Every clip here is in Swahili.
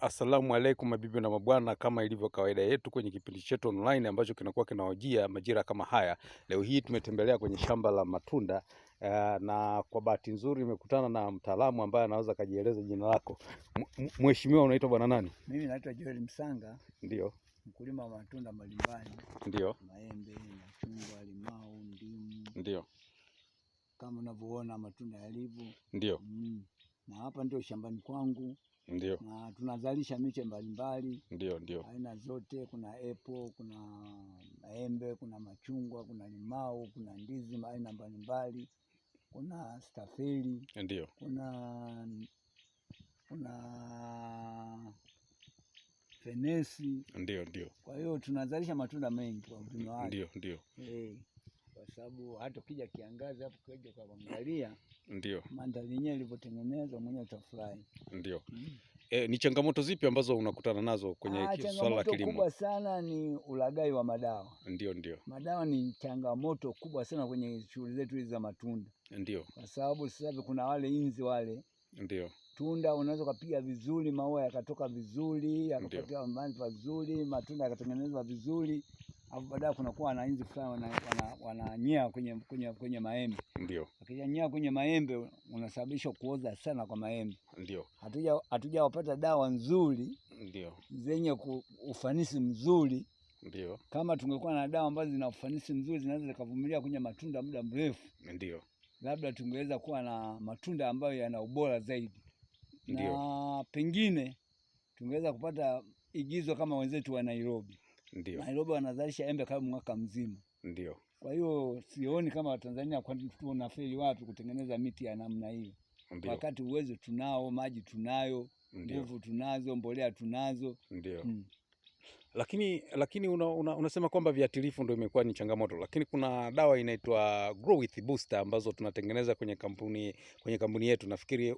Assalamu alaikum mabibi na mabwana, kama ilivyo kawaida yetu kwenye kipindi chetu online ambacho kinakuwa kinawajia majira kama haya. Leo hii tumetembelea kwenye shamba la matunda na kwa bahati nzuri nimekutana na mtaalamu ambaye anaweza kujieleza jina lako. Mheshimiwa, unaitwa bwana nani? Mimi naitwa Joel Msanga. Ndio. Mkulima wa matunda mbalimbali. Ndio. Maembe, machungwa, limau, ndimu. Ndio. Kama unavyoona matunda yalivyo. Ndio. Na hapa ndio shambani kwangu. Ndio. Na tunazalisha miche mbalimbali. Ndio. Aina zote, kuna apple, kuna maembe, kuna machungwa, kuna limau, kuna ndizi aina mbalimbali. Kuna stafeli. Ndio. Kuna fenesi. Ndio. Kwa hiyo tunazalisha matunda mengi kwa ujumla wake. Ndio. Kwa sababu hata ukija kiangazi hapo kaja kwa kuangalia ndio mandhari yenyewe ilivyotengenezwa mwenyewe utafurahi. Ndio. Ni changamoto zipi ambazo unakutana nazo kwenye swala la kilimo? Changamoto kubwa sana ni ulaghai wa madawa. Ndio. Madawa ni changamoto kubwa sana kwenye shughuli zetu hizi za matunda. Ndio. Kwa sababu sasa kuna wale inzi wale. Ndio. Tunda unaweza kupiga vizuri, maua yakatoka vizuri, yakapata mahali pazuri, matunda yakatengenezwa vizuri. Hapo baadaye kunakuwa na inzi fulani wananyea kwenye maembe. Ndio. Akijanyea kwenye maembe unasababisha kuoza sana kwa maembe. Ndio. Hatujapata dawa nzuri. Ndio. Zenye ufanisi mzuri. Ndio. Kama tungekuwa na dawa ambazo zina ufanisi mzuri zinaweza kuvumilia kwenye matunda muda mrefu. Ndio. Labda tungeweza kuwa na matunda ambayo yana ubora zaidi. Ndio. Na pengine tungeweza kupata igizo kama wenzetu wa Nairobi. Ndio. Nairobi wanazalisha embe kama mwaka mzima. Ndio. Kwa hiyo sioni kama Tanzania kwa nini tunafeli wapi kutengeneza miti ya namna hiyo. Wakati uwezo tunao, maji tunayo, nguvu tunazo, mbolea tunazo. Ndio. Lakini unasema kwamba viuatilifu ndio imekuwa ni changamoto, lakini kuna dawa inaitwa Growth Booster ambazo tunatengeneza kwenye kampuni yetu. Nafikiri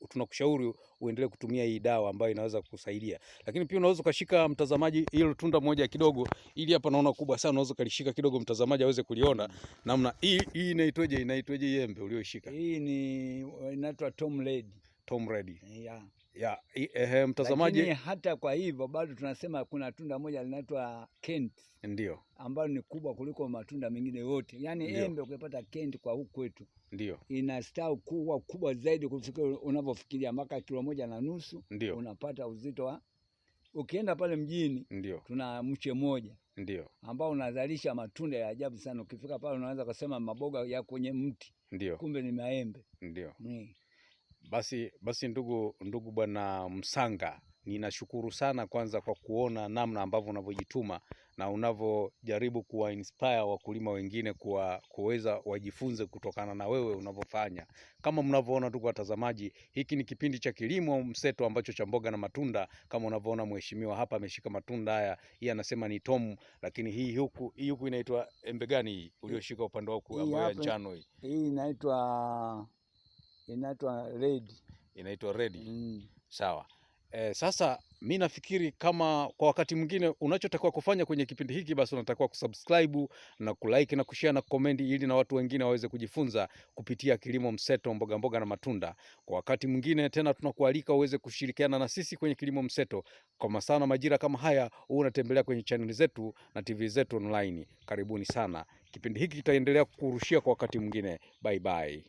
tunakushauri uendelee kutumia hii dawa ambayo inaweza kusaidia. Lakini pia unaweza ukashika mtazamaji hilo tunda moja kidogo, ili hapa naona kubwa sana, unaweza kulishika kidogo mtazamaji aweze kuliona namna hii. Inaitwaje embe ulioshika? Hii inaitwa Tom Red. Mtazamaji. Lakini hata kwa hivyo bado tunasema kuna tunda moja linaitwa Kent. Ndio. Ambalo ni kubwa kuliko matunda mengine yote. Yaani embe ukipata Kent kwa huku kwetu. Ndio. Inastawi kubwa zaidi kuliko unavyofikiria, mpaka 1.5 kilo unapata uzito wa. Ukienda pale mjini tuna mche moja. Ndio. Ambao unazalisha matunda ya ajabu sana. Ukifika pale unaweza kusema maboga ya kwenye mti. Ndio. Kumbe ni maembe. Ndio. Basi ndugu bwana Msanga, ninashukuru sana kwanza kwa kuona namna ambavyo unavyojituma na unavyojaribu kuwa inspire wakulima wengine kuweza wajifunze kutokana na wewe unavyofanya. Kama mnavyoona ndugu watazamaji, hiki ni kipindi cha kilimo mseto ambacho cha mboga na matunda. Kama unavyoona mheshimiwa hapa ameshika matunda haya, yeye anasema ni Tom, lakini hii huku inaitwa embe gani hii ulioshika upande wako ambayo ya njano hii? Hii inaitwa Red. Inaitwa Red. Sawa. Sasa mimi nafikiri kama kwa wakati mwingine unachotakiwa kufanya kwenye kipindi hiki, basi unatakiwa kusubscribe na kulike na kushare na comment, ili na watu wengine waweze kujifunza kupitia kilimo mseto mboga na matunda. Kwa wakati mwingine tena tunakualika uweze kushirikiana na sisi kwenye kilimo mseto kwa masana majira kama haya. Unatembelea kwenye channel zetu na TV zetu online. Karibuni sana. Kipindi hiki kitaendelea kukurushia kwa wakati mwingine. Bye bye.